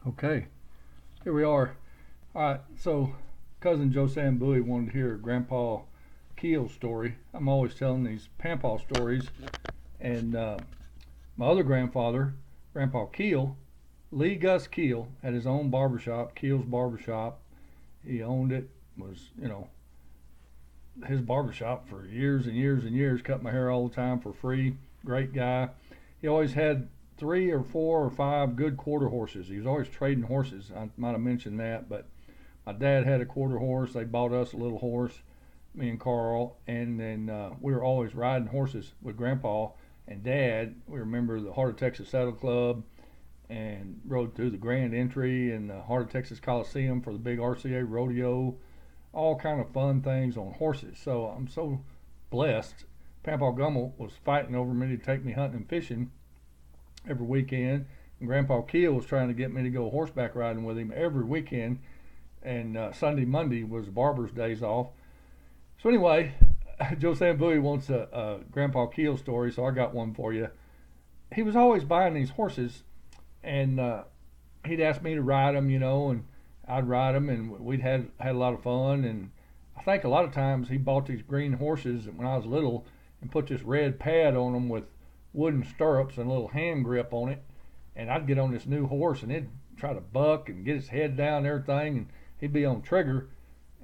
Okay, here we are. All right, so cousin Joe Sam Bowie wanted to hear Grandpa Keel's story. I'm always telling these Pampaw stories, and my other grandfather, Grandpa Keel, Lee Gus Keel, had his own barbershop, Keel's Barbershop. He owned it, was, his barbershop for years and years and years, cut my hair all the time for free. Great guy. He always had three or four or five good quarter horses. He was always trading horses. I might have mentioned that, but my dad had a quarter horse. They bought us a little horse, me and Carl, and then we were always riding horses with Grandpa and Dad. We remember the Heart of Texas Saddle Club and rode through the Grand Entry and the Heart of Texas Coliseum for the big RCA rodeo. All kind of fun things on horses. So I'm so blessed. Grandpa Gummel was fighting over me to take me hunting and fishing every weekend, and Grandpa Keel was trying to get me to go horseback riding with him every weekend. And Sunday, Monday was Barber's days off. So anyway, Joe Sam Bowie wants a Grandpa Keel story, so I got one for you. He was always buying these horses, and he'd ask me to ride them, and I'd ride them, and we'd had a lot of fun. And I think a lot of times he bought these green horses when I was little and put this red pad on them with wooden stirrups and a little hand grip on it. And I'd get on this new horse and he'd try to buck and get his head down and everything, and he'd be on trigger.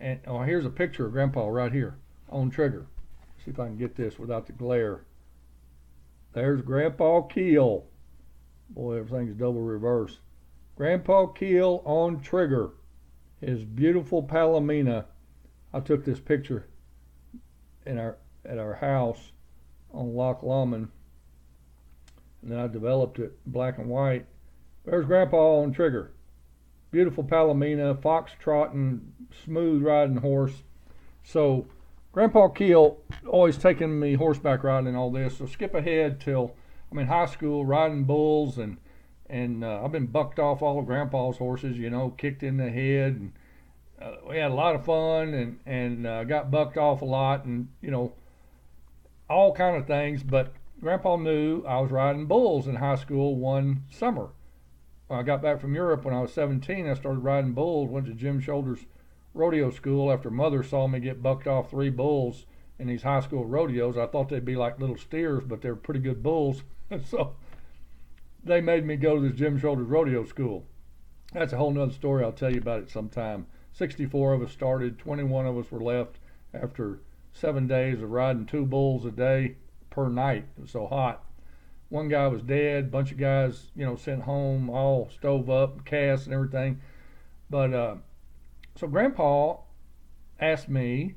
And here's a picture of Grandpa right here on trigger. See if I can get this without the glare. There's Grandpa Keel. Boy, everything's double reverse. Grandpa Keel on trigger. His beautiful Palomino. I took this picture at our house on Loch Lomond, and then I developed it black and white. There's Grandpa on trigger. Beautiful Palomino, fox trotting, smooth riding horse. So Grandpa Keel always taking me horseback riding and all this. So skip ahead till I'm in high school riding bulls, and I've been bucked off all of Grandpa's horses, kicked in the head, and we had a lot of fun, and got bucked off a lot, and all kind of things. But Grandpa knew I was riding bulls in high school one summer. When I got back from Europe when I was 17, I started riding bulls. Went to Jim Shoulders rodeo school after Mother saw me get bucked off 3 bulls in these high school rodeos. I thought they'd be like little steers, but they were pretty good bulls. So they made me go to this Jim Shoulders rodeo school. That's a whole nother story. I'll tell you about it sometime. 64 of us started, 21 of us were left after 7 days of riding 2 bulls a day per night. It was so hot. One guy was dead, bunch of guys, sent home, all stove up, cast and everything. But so Grandpa asked me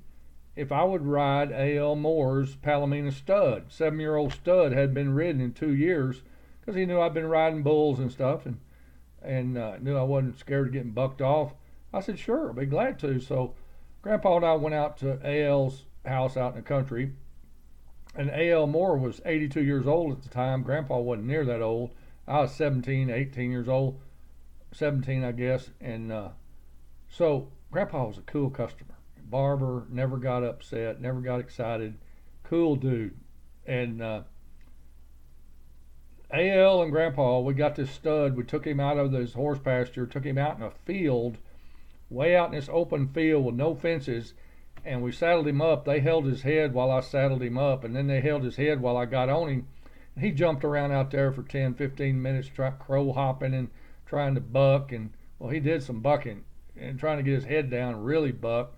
if I would ride A.L. Moore's Palomino stud. 7-year-old stud had been ridden in 2 years because he knew I'd been riding bulls and stuff, and knew I wasn't scared of getting bucked off. I said, sure, I'll be glad to. So Grandpa and I went out to A.L.'s house out in the country, and A.L. Moore was 82 years old at the time. Grandpa wasn't near that old. I was 17, 18 years old, 17 I guess, and so Grandpa was a cool customer. Barber, never got upset, never got excited, cool dude. And A.L. and Grandpa, we got this stud. We took him out of this horse pasture, took him out in a field, way out in this open field with no fences, and we saddled him up. They held his head while I saddled him up, and then they held his head while I got on him. And he jumped around out there for 10, 15 minutes, crow hopping and trying to buck. And well, he did some bucking and trying to get his head down, really buck.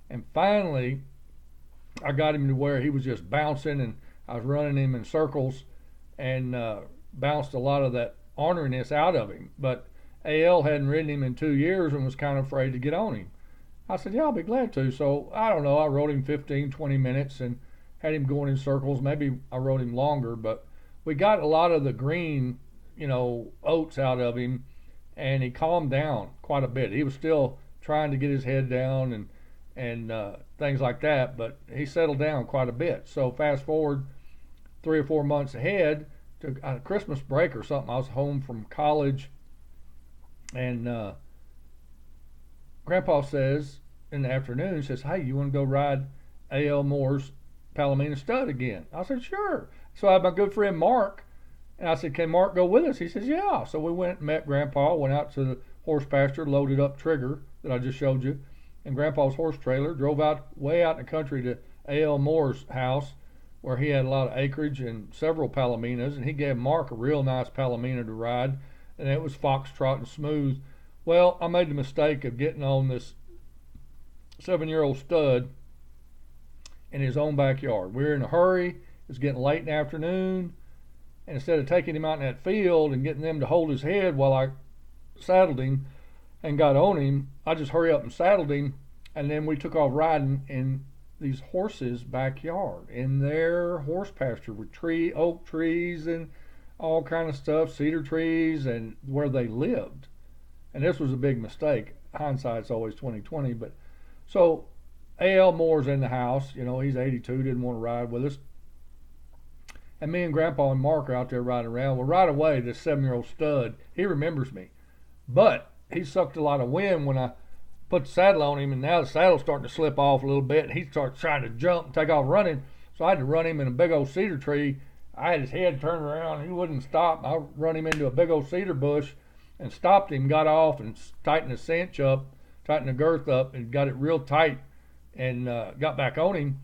And finally, I got him to where he was just bouncing, and I was running him in circles, and bounced a lot of that orneriness out of him. But A.L. hadn't ridden him in 2 years and was kind of afraid to get on him. I said, yeah, I'll be glad to. So I don't know, I rode him 15, 20 minutes and had him going in circles. Maybe I rode him longer, but we got a lot of the green, oats out of him, and he calmed down quite a bit. He was still trying to get his head down and things like that, but he settled down quite a bit. So fast forward 3 or 4 months ahead to a Christmas break or something. I was home from college, and Grandpa says in the afternoon, he says, hey, you want to go ride A.L. Moore's Palomino stud again? I said, sure. So I had my good friend Mark And I said, can Mark go with us? He says, yeah. So we went and met Grandpa, went out to the horse pasture, loaded up Trigger that I just showed you, and Grandpa's horse trailer, drove out way out in the country to A.L. Moore's house, where he had a lot of acreage and several Palominos, and he gave Mark a real nice Palomino to ride, and it was foxtrot and smooth. Well, I made the mistake of getting on this 7-year-old stud in his own backyard. We were in a hurry. It was getting late in the afternoon. And instead of taking him out in that field and getting them to hold his head while I saddled him and got on him, I just hurried up and saddled him. And then we took off riding in these horses' backyard, in their horse pasture with oak trees and all kind of stuff, cedar trees, and where they lived. And this was a big mistake. Hindsight's always 20/20. But so A.L. Moore's in the house. You know, he's 82, didn't want to ride with us. And me and Grandpa and Mark are out there riding around. Well, right away, this 7-year-old stud, he remembers me. But he sucked a lot of wind when I put the saddle on him, and now the saddle's starting to slip off a little bit, and he starts trying to jump and take off running. So I had to run him in a big old cedar tree. I had his head turned around. He wouldn't stop. I run him into a big old cedar bush and stopped him, got off, and tightened the cinch up, tightened the girth up, and got it real tight, and got back on him.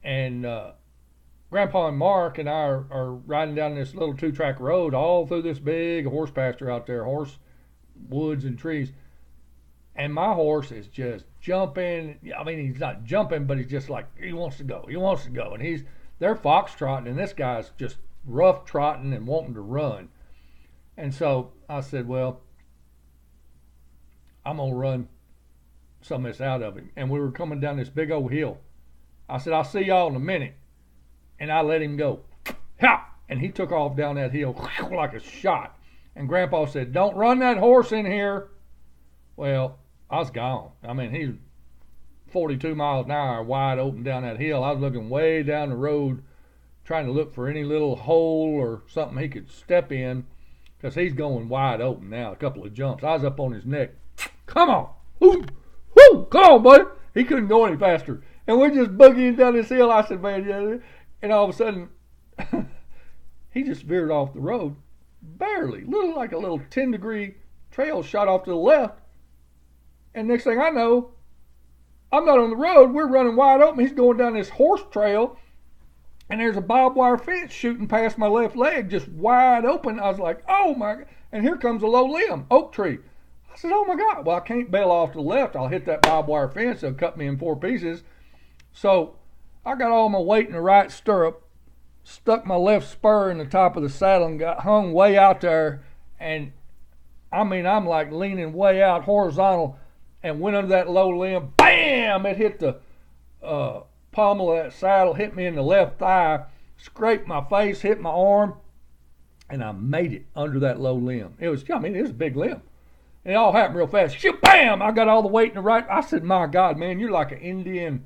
And Grandpa and Mark and I are riding down this little 2-track road all through this big horse pasture out there, horse woods and trees. And my horse is just jumping. I mean, he's not jumping, but he's just like, he wants to go. He wants to go. And they're foxtrotting, and this guy's just rough trotting and wanting to run. And so I said, well, I'm going to run some of this out of him. And we were coming down this big old hill. I said, I'll see y'all in a minute. And I let him go. Ha! And he took off down that hill like a shot. And Grandpa said, don't run that horse in here. Well, I was gone. I mean, he's 42 miles an hour wide open down that hill. I was looking way down the road, trying to look for any little hole or something he could step in, because he's going wide open now, a couple of jumps. I was up on his neck. Come on. Woo! Woo! Come on, buddy. He couldn't go any faster. And we're just boogieing down this hill. I said, man, yeah. And all of a sudden, he just veered off the road, barely, like a little 10-degree trail shot off to the left. And next thing I know, I'm not on the road. We're running wide open. He's going down this horse trail, and there's a barbed wire fence shooting past my left leg, just wide open. I was like, oh my God. And here comes a low limb, oak tree. I said, oh my God. Well, I can't bail off to the left. I'll hit that barbed wire fence. It'll cut me in 4 pieces. So I got all my weight in the right stirrup, stuck my left spur in the top of the saddle, and got hung way out there. And I mean, I'm like leaning way out horizontal, and went under that low limb. Bam! It hit the pommel of that saddle, hit me in the left thigh, scraped my face, hit my arm, and I made it under that low limb. It was a big limb. And it all happened real fast. Bam! I got all the weight in the right. I said, my God, man, you're like an Indian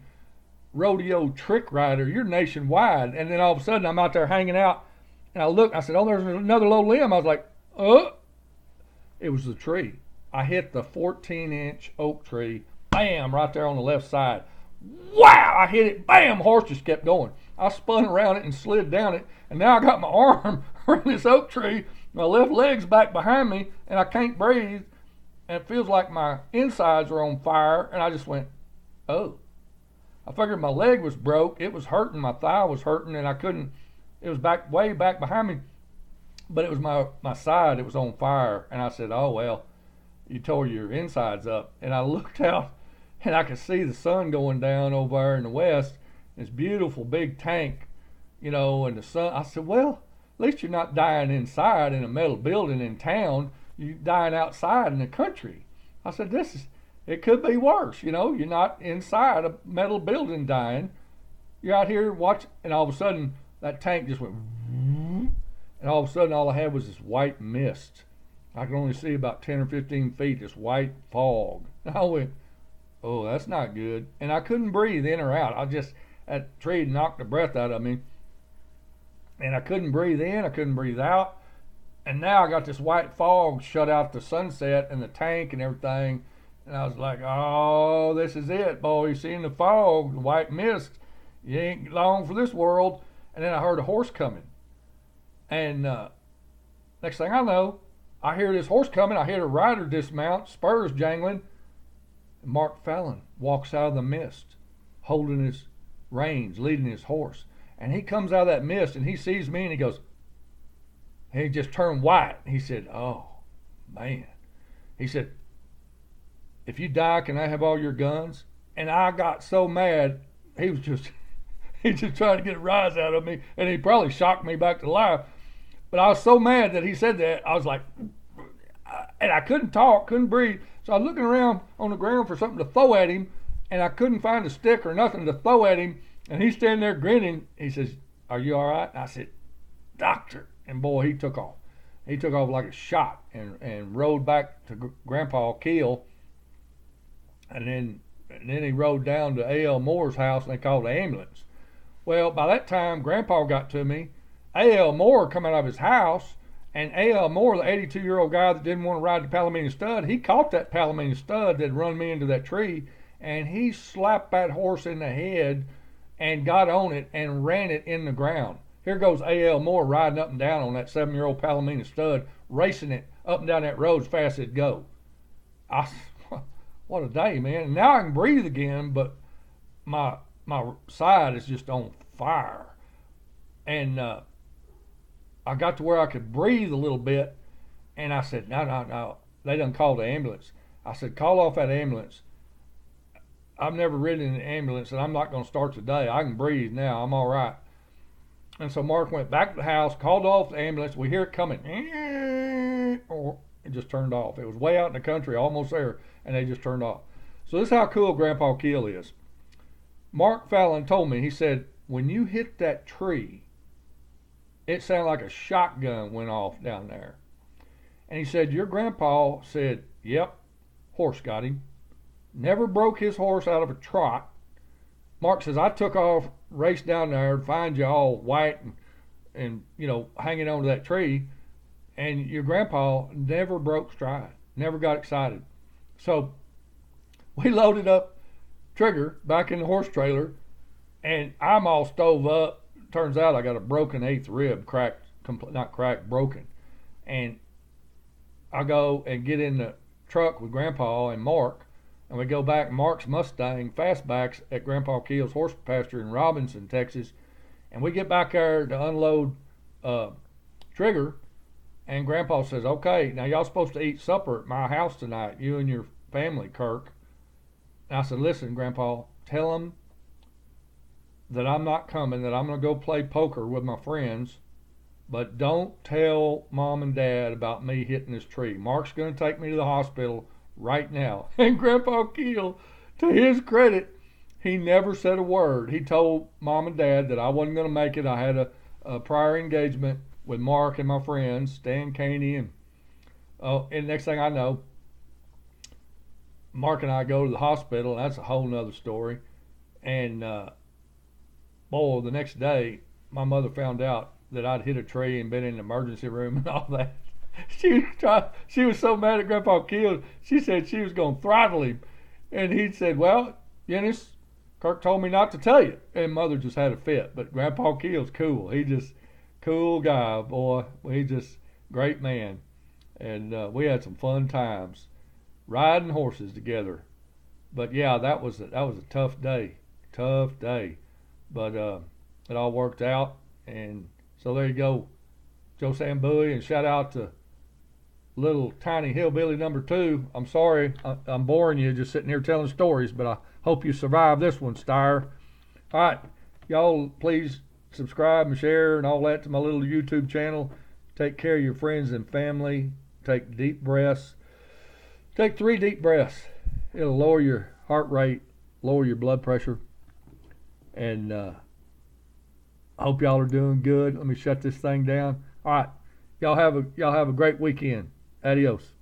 rodeo trick rider. You're nationwide. And then all of a sudden I'm out there hanging out, and I looked, I said, oh, there's another low limb. I was like, it was the tree. I hit the 14-inch oak tree, bam, right there on the left side. Wow, I hit it, bam, horse just kept going. I spun around it and slid down it, and now I got my arm around this oak tree, my left leg's back behind me, and I can't breathe, and it feels like my insides are on fire, and I just went, oh. I figured my leg was broke. It was hurting. My thigh was hurting, and I couldn't. It was way back behind me, but it was my side. It was on fire, and I said, "Oh well, you tore your insides up." And I looked out, and I could see the sun going down over there in the west. This beautiful big tank, you know, and the sun. I said, "Well, at least you're not dying inside in a metal building in town. You're dying outside in the country." I said, It could be worse, you know. You're not inside a metal building dying. You're out here watching, and all of a sudden that tank just went, and all of a sudden all I had was this white mist. I could only see about 10 or 15 feet, this white fog. And I went, oh, that's not good. And I couldn't breathe in or out. That tree knocked the breath out of me. And I couldn't breathe in, I couldn't breathe out. And now I got this white fog shut out the sunset and the tank and everything. And I was like, oh, this is it, boy. You seeing the fog, the white mist. You ain't long for this world. And then I heard a horse coming. And next thing I know, I hear this horse coming. I hear the rider dismount, spurs jangling. Mark Fallon walks out of the mist, holding his reins, leading his horse. And he comes out of that mist and he sees me and he goes, and he just turned white. He said, "Oh, man." He said, "If you die, can I have all your guns?" And I got so mad. He was just, he just trying to get a rise out of me. And he probably shocked me back to life. But I was so mad that he said that. I was like, and I couldn't talk, couldn't breathe. So I was looking around on the ground for something to throw at him. And I couldn't find a stick or nothing to throw at him. And he's standing there grinning. He says, "Are you all right?" I said, "Doctor." And boy, he took off. He took off like a shot and rode back to Grandpa Kuehl. And then he rode down to A.L. Moore's house and they called the ambulance. Well, by that time, Grandpa got to me. A.L. Moore come out of his house, and A.L. Moore, the 82-year-old guy that didn't want to ride the Palomino stud, he caught that Palomino stud that run me into that tree, and he slapped that horse in the head and got on it and ran it in the ground. Here goes A.L. Moore riding up and down on that 7-year-old Palomino stud, racing it up and down that road as fast as it'd go. What a day, man. And now I can breathe again, but my side is just on fire. And I got to where I could breathe a little bit, and I said, no. They done called the ambulance. I said, "Call off that ambulance. I've never ridden in an ambulance, and I'm not going to start today. I can breathe now. I'm all right." And so Mark went back to the house, called off the ambulance. We hear it coming. It just turned off. It was way out in the country, almost there, and they just turned off. So this is how cool Grandpa Kuehl is. Mark Fallon told me, he said, when you hit that tree, it sounded like a shotgun went off down there. And he said, your grandpa said, "Yep, horse got him." Never broke his horse out of a trot. Mark says, "I took off, raced down there, and find you all white and hanging onto that tree. And your grandpa never broke stride, never got excited." So we loaded up Trigger back in the horse trailer, and I'm all stove up. Turns out I got a broken 8th rib, broken. And I go and get in the truck with Grandpa and Mark, and we go back Mark's Mustang fastbacks at Grandpa Kuehl's horse pasture in Robinson, Texas. And we get back there to unload Trigger, and Grandpa says, "Okay, now y'all supposed to eat supper at my house tonight, you and your family, Kirk." And I said, "Listen, Grandpa, tell them that I'm not coming, that I'm going to go play poker with my friends, but don't tell Mom and Dad about me hitting this tree. Mark's going to take me to the hospital right now." And Grandpa Kuehl, to his credit, he never said a word. He told Mom and Dad that I wasn't going to make it. I had a prior engagement with Mark and my friends, Stan Caney, and next thing I know, Mark and I go to the hospital, and that's a whole nother story. And boy, the next day, my mother found out that I'd hit a tree and been in the emergency room and all that. She was so mad at Grandpa Kuehl, she said she was going to throttle him. And he said, "Well, Eunice, Kirk told me not to tell you." And Mother just had a fit. But Grandpa Keel's cool. He just cool guy, boy. He just great man. And we had some fun times riding horses together. But yeah, that was a tough day. But it all worked out. And so there you go, Joe Sam Bowie, and shout out to little tiny hillbilly number 2. I'm sorry I'm boring you just sitting here telling stories, but I hope you survive this one, Steyer. All right, y'all please subscribe and share and all that to my little YouTube channel. Take care of your friends and family. Take deep breaths. Take 3 deep breaths. It'll lower your heart rate, lower your blood pressure. And I hope y'all are doing good. Let me shut this thing down. All right, y'all have a great weekend. Adios.